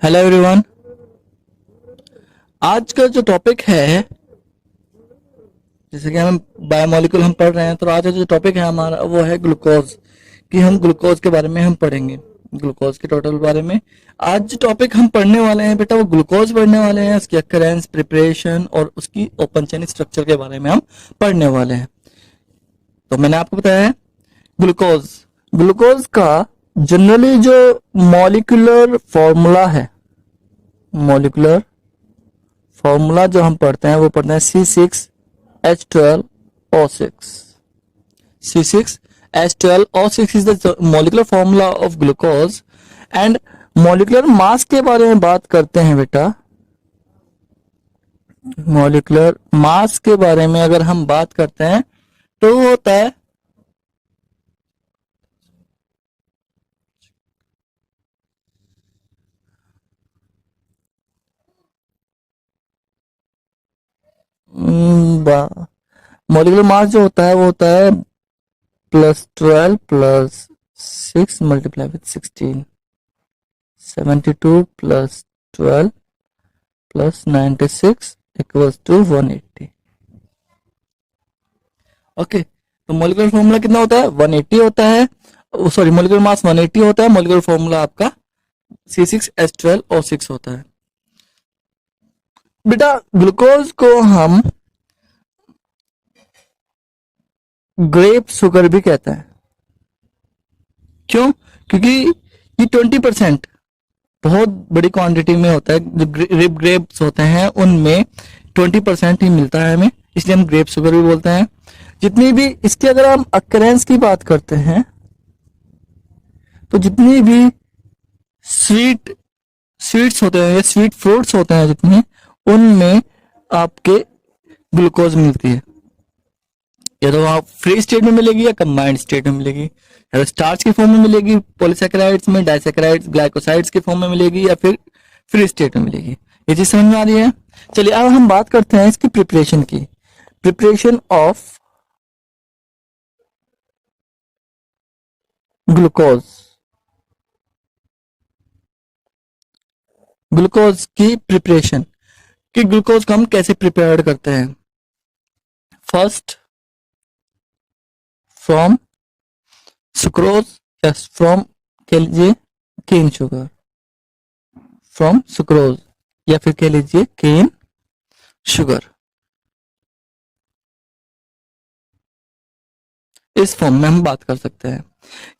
Hello everyone. आज का जो टॉपिक है, जैसे कि हम बायोमोलिक्यूल हम पढ़ रहे हैं, तो आज का जो टॉपिक है हमारा वो है ग्लूकोज। कि हम ग्लूकोज के बारे में हम पढ़ेंगे, ग्लूकोज के टोटल बारे में। आज जो टॉपिक हम पढ़ने वाले हैं बेटा, वो ग्लूकोज पढ़ने वाले हैं, उसकी अकरेंस, प्रिपरेशन और उसकी ओपन चेन स्ट्रक्चर के बारे में हम पढ़ने वाले हैं। तो मैंने आपको बताया है ग्लूकोज। ग्लूकोज का जनरली जो मॉलिक्यूलर फॉर्मूला है, मॉलिक्यूलर फॉर्मूला जो हम पढ़ते हैं वो पढ़ते हैं C6H12O6। C6H12O6 is the molecular formula of glucose। And molecular mass के बारे में बात करते हैं बेटा। मॉलिक्यूलर मास के बारे में अगर हम बात करते हैं तो वो होता है मॉलिक्यूलर मास जो होता है वो होता है +12 +6 multiply with 16, 72 +12 +96 equals to 180। Okay, तो मॉलिक्यूलर फॉर्मूला कितना होता है? 180 होता है। सॉरी, मॉलिक्यूलर मास 180 होता है। मॉलिक्यूलर फॉर्मूला आपका C6H12O6 होता है। बेटा ग्लूकोज को हम ग्रेप शुगर भी कहते हैं। क्यों? क्योंकि ये 20% बहुत बड़ी क्वांटिटी में होता है। जो ग्रेप्स होते हैं उनमें 20% ही मिलता है हमें, इसलिए हम ग्रेप शुगर भी बोलते हैं। जितनी भी इसकी अगर हम अकरेंस की बात करते हैं तो जितनी भी स्वीट्स होते हैं या स्वीट फ्रूट्स होते हैं जितने, उनमें आपके ग्लूकोज मिलती है। या तो आप फ्री स्टेट में मिलेगी या कंबाइंड स्टेट में मिलेगी। या तो स्टार्च के फॉर्म में मिलेगी पॉलीसैकेराइड्स में, डाइसैकेराइड्स ग्लाइकोसाइड्स के फॉर्म में मिलेगी, या फिर फ्री स्टेट में मिलेगी। ये चीज समझ में आ रही है? चलिए अब हम बात करते हैं इसकी प्रिपरेशन की। Preparation of glucose. ग्लूकोज की प्रिपरेशन, कि ग्लूकोज को हम कैसे प्रिपेयर करते हैं। First, from sucrose, yes from, कह लीजिए केन शुगर, फ्रॉम सुक्रोज या फिर कह लीजिए केन शुगर। इस फॉर्म में हम बात कर सकते हैं।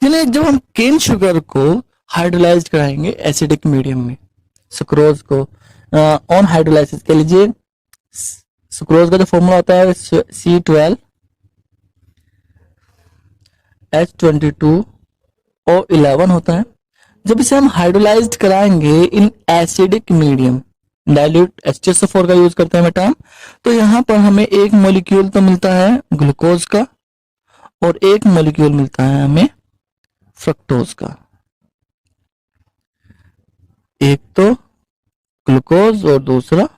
यानी जब हम केन शुगर को हाइड्रोलाइज कराएंगे एसिडिक मीडियम में, सुक्रोज को ऑन हाइड्रोलाइसिस कह लीजिए, सुक्रोज का जो फॉर्मूला होता है C12H22O11 होता है। जब इसे हम हाइड्रोलाइज्ड कराएंगे in acidic medium, dilute H2SO4 का यूज करते हैं बेटा हम, तो यहां पर हमें एक मॉलिक्यूल तो मिलता है ग्लूकोज का और एक मॉलिक्यूल मिलता है हमें फ्रक्टोज का। एक तो ग्लूकोज और दूसरा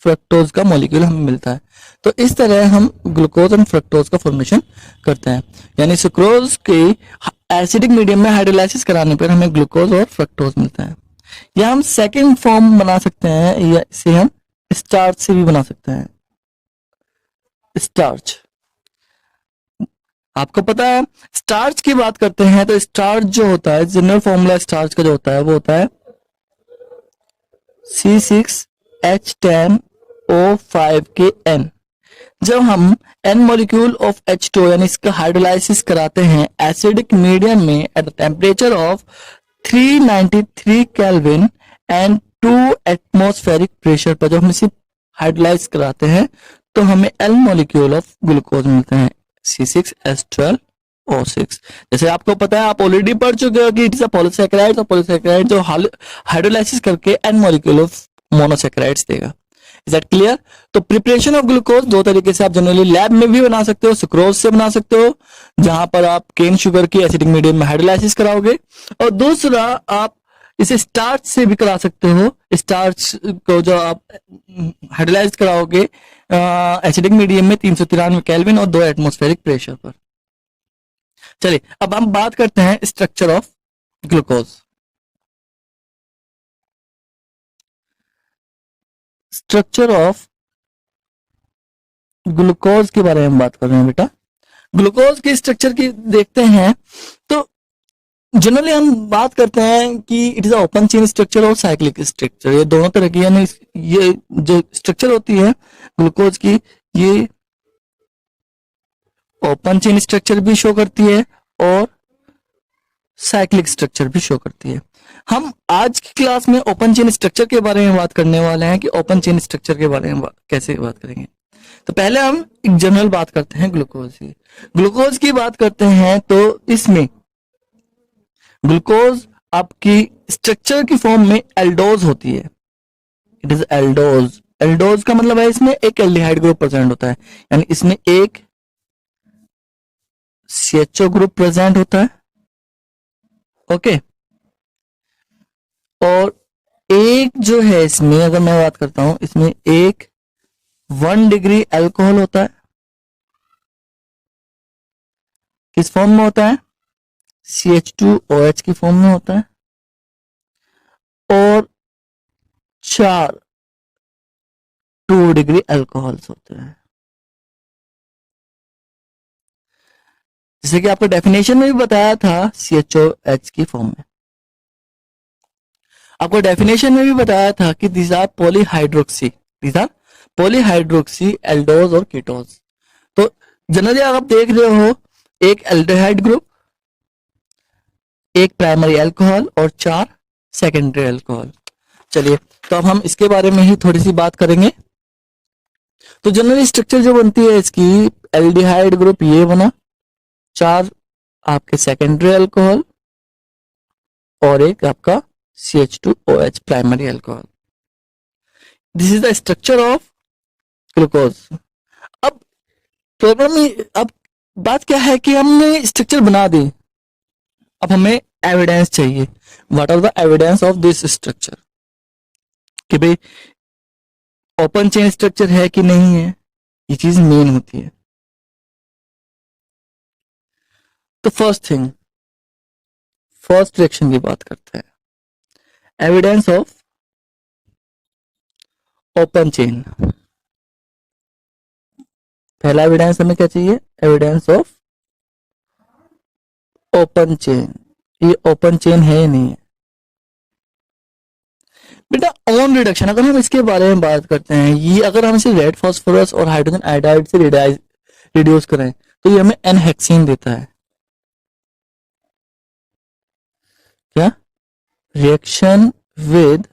फ्रक्टोज का मॉलिक्यूल हमें मिलता है। तो इस तरह हम ग्लूकोज एंड फ्रक्टोज का फॉर्मेशन करते हैं। यानी सुक्रोज के एसिडिक मीडियम में हाइड्रोलाइसिस कराने पर हमें ग्लूकोज और फ्रक्टोज मिलता है। या हम सेकेंड फॉर्म बना सकते हैं, या इसे हम स्टार्च से भी बना सकते हैं। स्टार्च, आपको पता है स्टार्च की बात करते हैं तो स्टार्च जो होता है, जनरल फॉर्मूला स्टार्च का जो होता है वो होता है C6H10O5 जब हम n मॉलिक्यूल ऑफ H2 यानी इसका हाइड्रोलाइसिस कराते हैं एसिडिक मीडियम में at the temperature of 393 kelvin and 2 atmospheric pressure पर, जब हम इसे हाइड्रोलाइज कराते हैं तो हमें L मॉलिक्यूल ऑफ ग्लूकोज मिलते हैं C6H12O6। जैसे आपको पता है, आप ऑलरेडी पढ़ चुके हो कि इट इज अ पॉलीसैकेराइड, और पॉलीसैकेराइड जो हाइड्रोलाइसिस करके n मॉलिक्यूल ऑफ मोनोसैकेराइड्स देगा। Is that clear? तो प्रिपरेशन ऑफ ग्लूकोज दो तरीके से आप जनरली लैब में भी बना सकते हो, सुक्रोज से बना सकते हो जहां पर आप केन शुगर की एसिडिक मीडियम में हाइड्रोलाइसिस कराओगे, और दूसरा आप इसे स्टार्च से भी करा सकते हो। स्टार्च को जो आप हाइड्रोलाइज कराओगे एसिडिक मीडियम में 393 केल्विन और 2 एटमॉस्फेरिक प्रेशर पर। चलिए अब हम बात करते हैं structure of glucose. Structure of glucose के बारे में बात कर रहे हैं बेटा। ग्लूकोज के स्ट्रक्चर की देखते हैं तो जनरली हम बात करते हैं कि it is open chain structure और साइक्लिक स्ट्रक्चर, ये दोनों तरह की, यानी ये जो स्ट्रक्चर होती है ग्लूकोज की, ये ओपन चेन स्ट्रक्चर भी शो करती है और साइक्लिक स्ट्रक्चर भी शो करती है। हम आज की क्लास में ओपन चेन स्ट्रक्चर के बारे में बात करने वाले हैं कि ओपन चेन स्ट्रक्चर के बारे में कैसे बात करेंगे। तो पहले हम एक जनरल बात करते हैं ग्लूकोज की। ग्लूकोज की बात करते हैं तो इसमें ग्लूकोज आपकी स्ट्रक्चर की फॉर्म में एल्डोज होती है। It is aldose. एल्डोज का मतलब है इसमें एक एल्डिहाइड ग्रुप प्रेजेंट होता है, यानी इसमें एक CHO ग्रुप प्रेजेंट होता है। ओके, और एक जो है इसमें, अगर मैं बात करता हूं, इसमें एक 1 डिग्री अल्कोहल होता है। किस फॉर्म में होता है? CH2OH की फॉर्म में होता है। और 4 2 डिग्री अल्कोहल्स होते हैं। जैसे कि आपको डेफिनेशन में भी बताया था CHOH की फॉर्म में, आपको डेफिनेशन में भी बताया था कि these are पॉलीहाइड्रोक्सी एल्डोज और कीटोज। तो जनरली आप देख रहे हो एक एल्डिहाइड ग्रुप, एक प्राइमरी अल्कोहल और 4 सेकेंडरी अल्कोहल। चलिए, तो अब हम इसके बारे में ही थोड़ी सी बात करेंगे। तो जनरली स्ट्रक्चर जो बनती है इसकी, एल्डिहाइड ग्रुप ये बना, 4 आपके सेकेंडरी अल्कोहल और एक आपका CH2OH primary alcohol. This is the structure of glucose. अब प्रॉब्लम, अब बात क्या है कि हमने स्ट्रक्चर बना दी, अब हमें एविडेंस चाहिए। What are the evidence of this structure, कि भाई ओपन चेन स्ट्रक्चर है कि नहीं है, ये चीज मेन होती है। तो फर्स्ट रिएक्शन की बात करते हैं, एविडेंस ऑफ ओपन चेन। पहला एविडेंस हमें क्या चाहिए? Evidence of open chain. ये ओपन चेन है या नहीं है बेटा? ऑन रिडक्शन, अगर हम इसके बारे में बात करते हैं, ये अगर हम इसे रेड फास्फोरस और हाइड्रोजन आयोडाइड से रिड्यूस करें तो ये हमें एनहेक्सीन देता है। क्या? Reaction with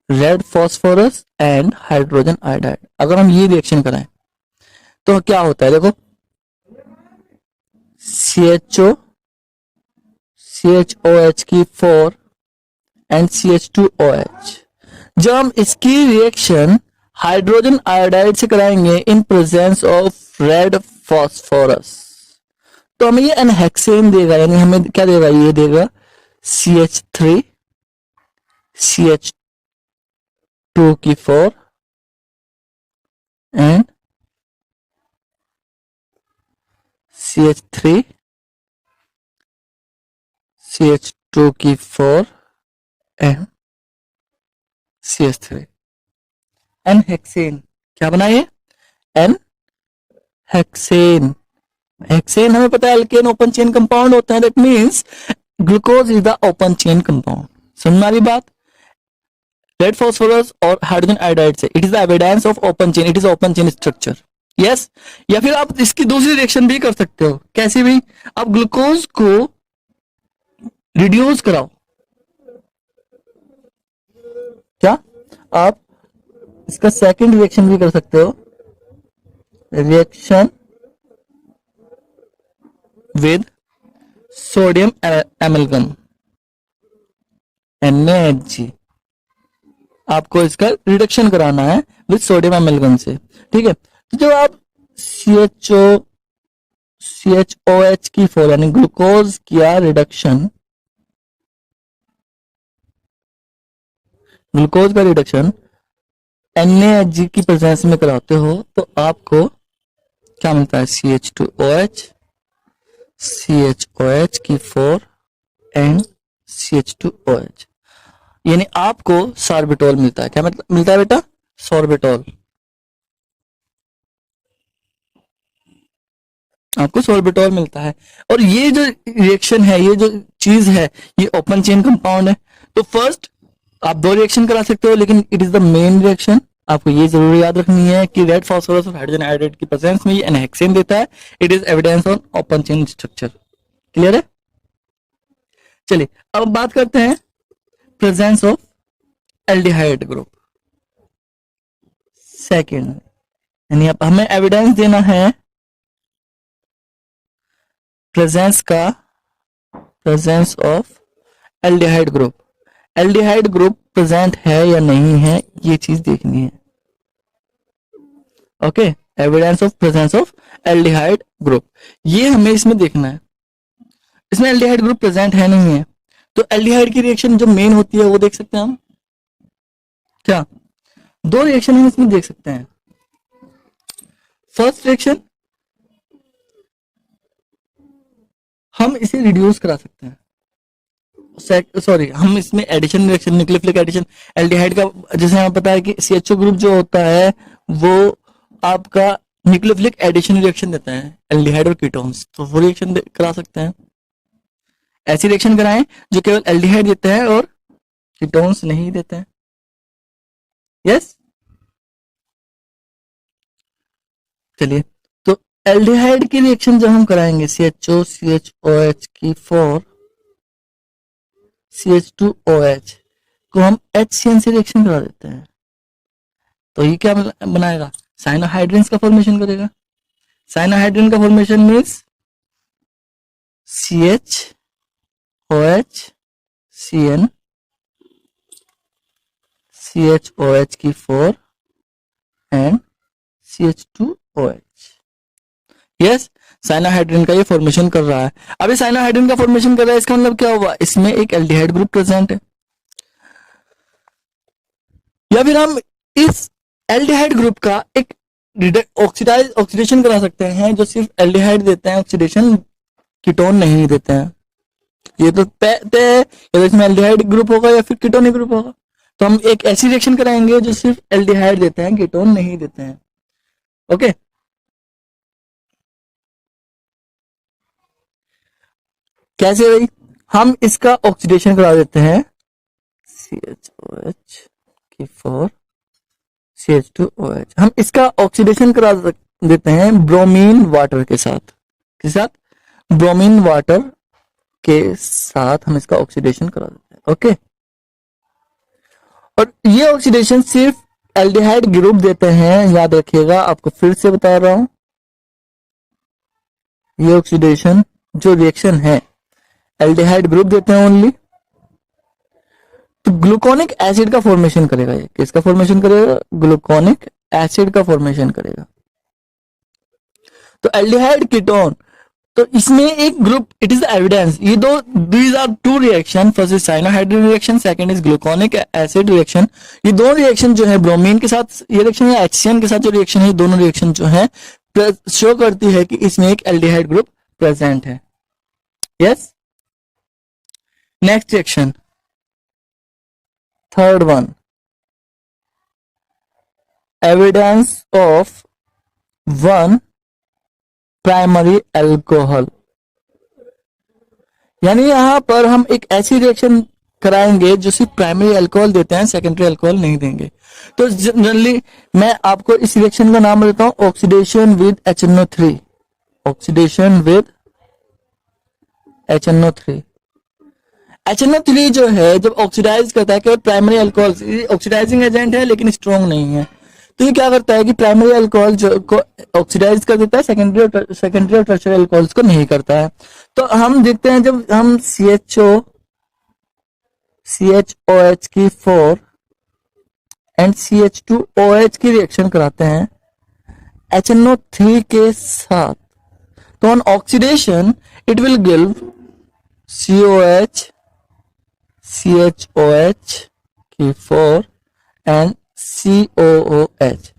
red phosphorus and hydrogen iodide, अगर हम ये रिएक्शन कराएं तो क्या होता है? देखो, CHOH की 4 एंड CH2OH। जब हम इसकी रिएक्शन हाइड्रोजन आयोडाइड से कराएंगे in presence of red phosphorus, तो हमें ये एनहेक्सेन देगा, यानी हमें क्या देगा? ये देगा CH3 CH2 की 4 एंड CH3 CH2 की 4 एंड CH3 एनहेक्सेन। क्या बना ये? एनहेक्सेन। हेक्सेन हमें पता है अल्केन ओपन चेन कंपाउंड होता है, that means glucose is the open chain compound. समझ में आ रही बात? रेड फास्फोरस और हाइड्रोजन आयोडाइड से, it is the evidence of open chain, it is open chain structure. Yes, या फिर आप इसकी दूसरी रिएक्शन भी कर सकते हो। कैसी भी? आप ग्लूकोज को रिड्यूस कराओ, क्या आप इसका सेकंड रिएक्शन भी कर सकते हो, reaction with sodium amalgam NaHG। आपको इसका रिडक्शन कराना है विद सोडियम एमलगम से, ठीक है। तो जब आप CHOH की 4 यानी ग्लूकोज किया रिडक्शन, ग्लूकोज का रिडक्शन NaHG की प्रेजेंस में कराते हो तो आपको क्या मिलता है? CH2OH की 4 एंड CH2OH। यानी आपको सॉर्बिटॉल मिलता है। क्या मिलता है बेटा? सॉर्बिटॉल। आपको सॉर्बिटॉल मिलता है। और ये जो रिएक्शन है, ये जो चीज है, ये ओपन चेन कंपाउंड है। तो फर्स्ट आप दो रिएक्शन करा सकते हो, लेकिन it is the main reaction. आपको ये जरूर याद रखनी है कि रेड फास्फोरस और हाइड्रोजन आयोडाइड की प्रेजेंस में ये एनहेक्सेन देता है। It is evidence on open chain structure. Clear है? चलिए अब बात करते हैं presence of aldehyde group. Second, यानी अब हमें एविडेंस देना है presence of aldehyde group. Aldehyde group present है या नहीं है, ये चीज देखनी है। Okay, evidence of presence of aldehyde group, ये हमें इसमें देखना है। इसमें एल्डिहाइड ग्रुप प्रेजेंट है नहीं है, तो एल्डिहाइड की रिएक्शन जो मेन होती है वो देख सकते हैं हम। क्या? दो रिएक्शन हम इसमें देख सकते हैं। फर्स्ट रिएक्शन, हम इसे रिड्यूस करा सकते हैं। सॉरी, हम इसमें addition reaction, nucleophilic addition, aldehyde का जैसे हमें पता है कि CHO ग्रुप जो होता है वो आपका न्यूक्लियोफिलिक एडिशन रिएक्शन देता है एल्डिहाइड और कीटोन्स, तो वो रिएक्शन करा सकते हैं। ऐसी रिएक्शन कराएं जो केवल एल्डिहाइड देते हैं और कीटोन्स नहीं देते हैं। यस, चलिए तो एल्डिहाइड की रिएक्शन जब हम कराएंगे CHO CHOH की 4 CH2OH को हम HCN से रिएक्शन करा देते हैं, तो ये क्या बनाएगा? साइनोहाइड्रिन्स का फॉर्मेशन करेगा। साइनोहाइड्रिन का formation means CHOH CN CHOH की 4 एंड CH2OH। यस, साइनोहाइड्रिन का ये फॉर्मेशन कर रहा है। अभी साइनोहाइड्रिन का फॉर्मेशन कर रहा है, इसका मतलब क्या हुआ? इसमें एक एल्डिहाइड ग्रुप प्रेजेंट है। या फिर हम इस एल्डिहाइड ग्रुप का एक ऑक्सीडेशन करा सकते हैं जो सिर्फ एल्डिहाइड देते हैं, ऑक्सीडेशन कीटोन नहीं देते हैं। ये तो तय है, या इसमें एल्डिहाइड ग्रुप होगा या फिर कीटोनिक ग्रुप होगा। तो हम एक ऐसी रिएक्शन कराएंगे जो सिर्फ एल्डिहाइड देते हैं, कीटोन नहीं देते हैं। ओके, कैसे भाई? हम इसका ऑक्सीडेशन करा देते हैं CHOH की 4 CH2OH। हम इसका ऑक्सीडेशन करा देते हैं ब्रोमीन वाटर के साथ। किस साथ? ब्रोमीन वाटर के साथ हम इसका ऑक्सीडेशन करा देते हैं। ओके, और ये ऑक्सीडेशन सिर्फ एल्डिहाइड ग्रुप देते हैं, याद रखिएगा, आपको फिर से बता रहा हूं। ये ऑक्सीडेशन जो रिएक्शन है एल्डिहाइड ग्रुप देते हैं ओनली, तो ग्लूकोनिक एसिड का फॉर्मेशन करेगा। ये किसका फॉर्मेशन करेगा? ग्लूकोनिक एसिड का फॉर्मेशन करेगा। तो एल्डिहाइड कीटोन, तो इसमें एक group, it is the evidence. ये दो, these are two reaction, first is cyanohydrin reaction, second is gluconic acid reaction. ये दोनों रिएक्शन जो है ब्रोमीन के साथ ये रिएक्शन या HCN के साथ जो रिएक्शन है, दोनों रिएक्शन जो है शो करती है कि इसमें एक एल्डिहाइड ग्रुप प्रेजेंट है। Yes, next reaction, third one, evidence of one primary alcohol. यानी यहां पर हम एक ऐसी रिएक्शन कराएंगे जो सिर्फ प्राइमरी अल्कोहल देते हैं, सेकेंडरी अल्कोहल नहीं देंगे। तो जनरली मैं आपको इस रिएक्शन का नाम देता हूं oxidation with HNO3। Oxidation with HNO3। HNO3 जो है जब ऑक्सीडाइज करता है, केवल प्राइमरी अल्कोहल ऑक्सीडाइजिंग एजेंट है लेकिन स्ट्रॉन्ग नहीं है, तो ये क्या करता है कि प्राइमरी अल्कोहल जो को ऑक्सीडाइज कर देता है, सेकेंडरी और टर्शियरी अल्कोहल्स को नहीं करता है। तो हम देखते हैं जब हम CHOH की 4 एंड CH2OH की रिएक्शन कराते हैं HNO3 के साथ, तो on oxidation it will give COH CHOH की 4 एंड COOH।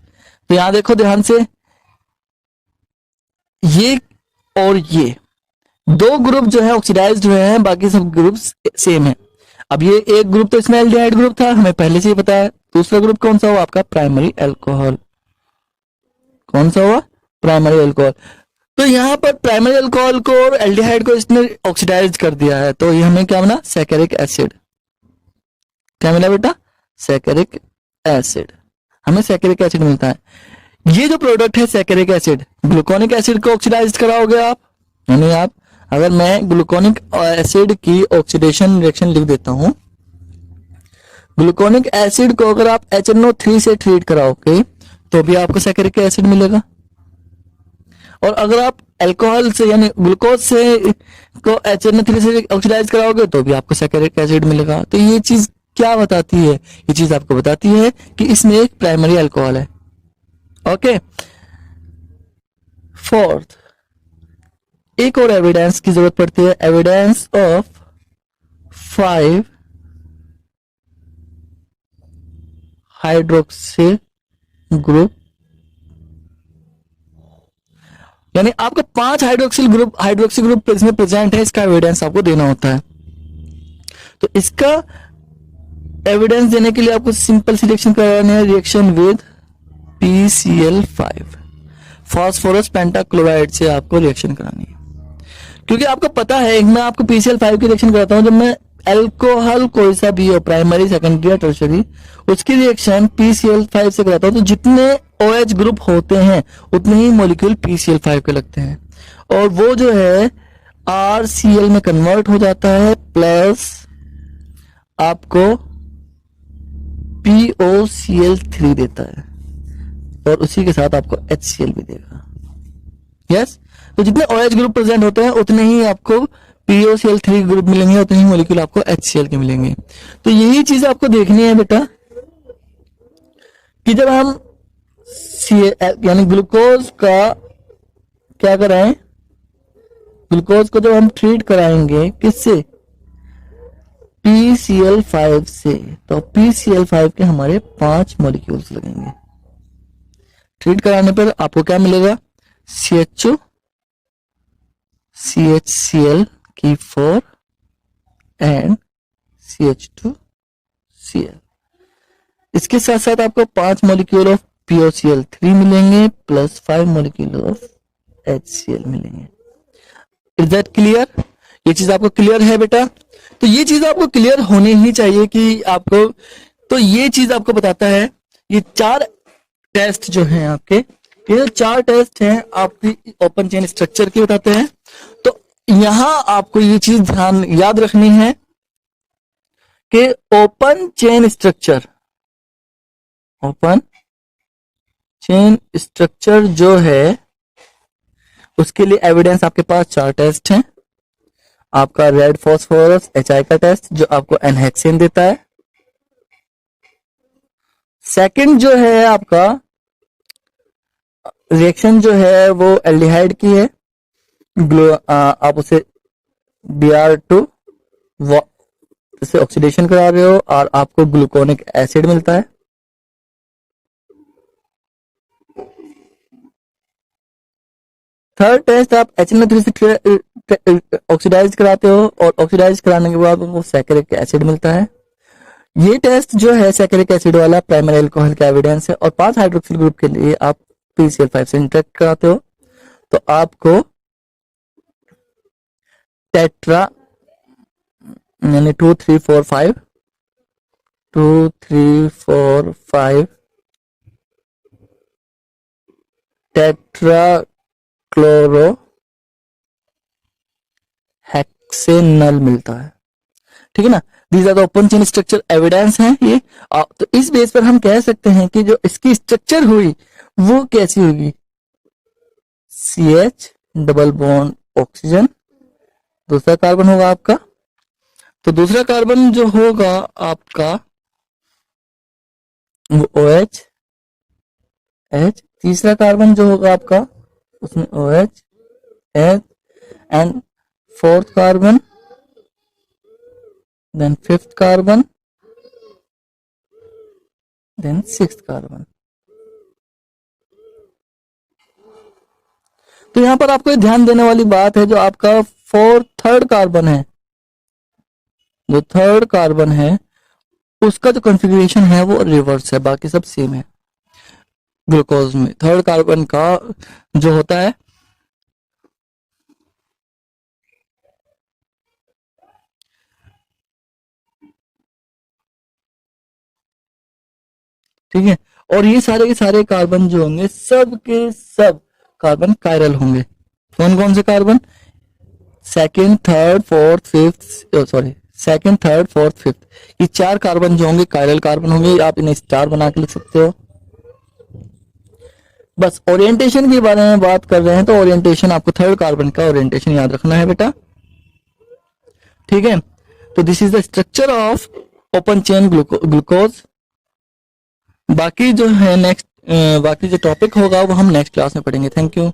तो यहां देखो ध्यान से, ये और ये दो ग्रुप जो है ऑक्सीडाइज्ड हुए हैं, बाकी सब ग्रुप्स सेम है। अब ये एक ग्रुप तो इसमें एल्डिहाइड ग्रुप था, हमें पहले से ही पता है। दूसरा ग्रुप कौन सा हुआ आपका? Primary alcohol. कौन सा हुआ? Primary alcohol. तो यहाँ पर प्राइमरी अल्कोहल को और एल्डिहाइड को इसने ऑक्सीडाइज कर दिया है, तो ये हमें क्या बना? सैकेरिक एसिड। क्या मिला बेटा? सैकेरिक एसिड। हमें सैकेरिक एसिड मिलता है। ये जो प्रोडक्ट है सैकेरिक एसिड, ग्लूकोनिक एसिड को ऑक्सीडाइज कराओगे आप, यानी आप, अगर मैं ग्लूकोनिक एसिड की ऑक्सीडेशन रिएक्शन लिख देता हूं, ग्लूकोनिक एसिड को अगर आप HNO3 से ट्रीट कराओगे तो भी आपको सैकेरिक एसिड मिलेगा, और अगर आप अल्कोहल से यानी ग्लूकोज से को HNO3 से ऑक्सीडाइज कराओगे तो भी आपको सैकेरिक एसिड मिलेगा। तो ये चीज क्या बताती है? ये चीज आपको बताती है कि इसमें एक प्राइमरी अल्कोहल है। ओके, फोर्थ, एक और एविडेंस की जरूरत पड़ती है, एविडेंस ऑफ 5 हाइड्रोक्सिल ग्रुप, यानी आपको 5 हाइड्रोक्सिल ग्रुप इसमें प्रेजेंट है, इसका एविडेंस आपको देना होता है। तो इसका एविडेंस देने के लिए आपको सिंपल सी रिएक्शन करानी है, reaction with PCl5, phosphorus pentachloride से आपको रिएक्शन करानी है। क्योंकि आपको पता है, मैं आपको PCl5 की रिएक्शन कराता हूं, जब मैं अल्कोहल कोई सा भी हो, प्राइमरी सेकेंडरी या टर्शरी, उसकी रिएक्शन PCl5 से कराता हूं, तो जितने OH ग्रुप होते हैं उतने ही मॉलिक्यूल PCl5 के लगते हैं, और वो जो है RCl में कन्वर्ट हो जाता है, प्लस आपको POCl3 देता है, और उसी के साथ आपको HCl भी देगा। यस, तो जितने OH ग्रुप प्रेजेंट होते हैं उतने ही आपको POCl3 ग्रुप मिलेंगे, उतने ही मॉलिक्यूल आपको HCl के मिलेंगे। तो यही चीज आपको देखनी है बेटा, कि जब हम यानी ग्लूकोज का क्या कराएं, ग्लूकोज को जब हम ट्रीट कराएंगे किससे? PCl5 से, तो PCl5 के हमारे 5 मॉलिक्यूल्स लगेंगे। ट्रीट कराने पर आपको क्या मिलेगा? CHO, CHCl की 4 एंड CH2Cl। इसके साथ साथ आपको 5 मॉलिक्यूल ऑफ POCl3 मिलेंगे, प्लस 5 मॉलिक्यूल ऑफ HCl मिलेंगे। Is that clear? ये चीज आपको क्लियर है बेटा? तो ये चीज आपको क्लियर होनी ही चाहिए कि आपको, तो ये चीज आपको बताता है, ये 4 टेस्ट जो हैं आपके, ये 4 टेस्ट हैं आपकी ओपन चेन स्ट्रक्चर की बताते हैं। तो यहां आपको ये चीज ध्यान याद रखनी है कि ओपन चेन स्ट्रक्चर जो है उसके लिए एविडेंस आपके पास 4 टेस्ट हैं। आपका रेड फॉस्फोरस HI का टेस्ट जो आपको एनहेक्सेन देता है। सेकंड जो है आपका रिएक्शन जो है वो एल्डिहाइड की है, आप उसे Br2 से ऑक्सीडेशन करा रहे हो और आपको ग्लूकोनिक एसिड मिलता है। थर्ड टेस्ट आप HNO3 से ऑक्सीडाइज कराते हो और ऑक्सीडाइज कराने के बाद उनको सैकेरिक एसिड मिलता है। ये टेस्ट जो है सैकेरिक एसिड वाला प्राइमरी अल्कोहल का एविडेंस है, और 5 हाइड्रोक्सिल ग्रुप के लिए आप PCl5 से इंटरेक्ट कराते हो तो आपको टेट्रा यानी 2 3 4 5 टेट्रा क्लोरो हेक्सेनल मिलता है। ठीक है ना? These are the open chain structure evidence है ये। तो इस बेस पर हम कह सकते हैं कि जो इसकी स्ट्रक्चर हुई वो कैसी होगी? CH डबल बॉन्ड ऑक्सीजन, दूसरा कार्बन होगा आपका, तो दूसरा कार्बन जो होगा आपका वो OH, H, तीसरा कार्बन जो होगा आपका उसमें OH, H, and fourth carbon, then fifth carbon, then sixth carbon. तो यहां पर आपको ध्यान देने वाली बात है, जो आपका थर्ड कार्बन है जो थर्ड कार्बन है उसका जो कॉन्फ़िगरेशन है वो रिवर्स है, बाकी सब सेम है। ग्लूकोज में थर्ड कार्बन का जो होता है ठीक है, और ये सारे के सारे कार्बन जो होंगे सब के सब कार्बन कायरल होंगे। कौन कौन से carbon? Second third fourth fifth, sorry second third fourth fifth, ये चार कार्बन जो होंगे कायरल कार्बन होंगे। आप इन्हें स्टार बना के लिख सकते हो। बस ओरिएंटेशन के बारे में बात कर रहे हैं तो ओरिएंटेशन आपको थर्ड कार्बन का ओरिएंटेशन याद रखना है बेटा, ठीक है। तो this is the structure of open chain glucose. बाकी जो है नेक्स्ट बाकी जो टॉपिक होगा वो हम नेक्स्ट क्लास में पढ़ेंगे। Thank you.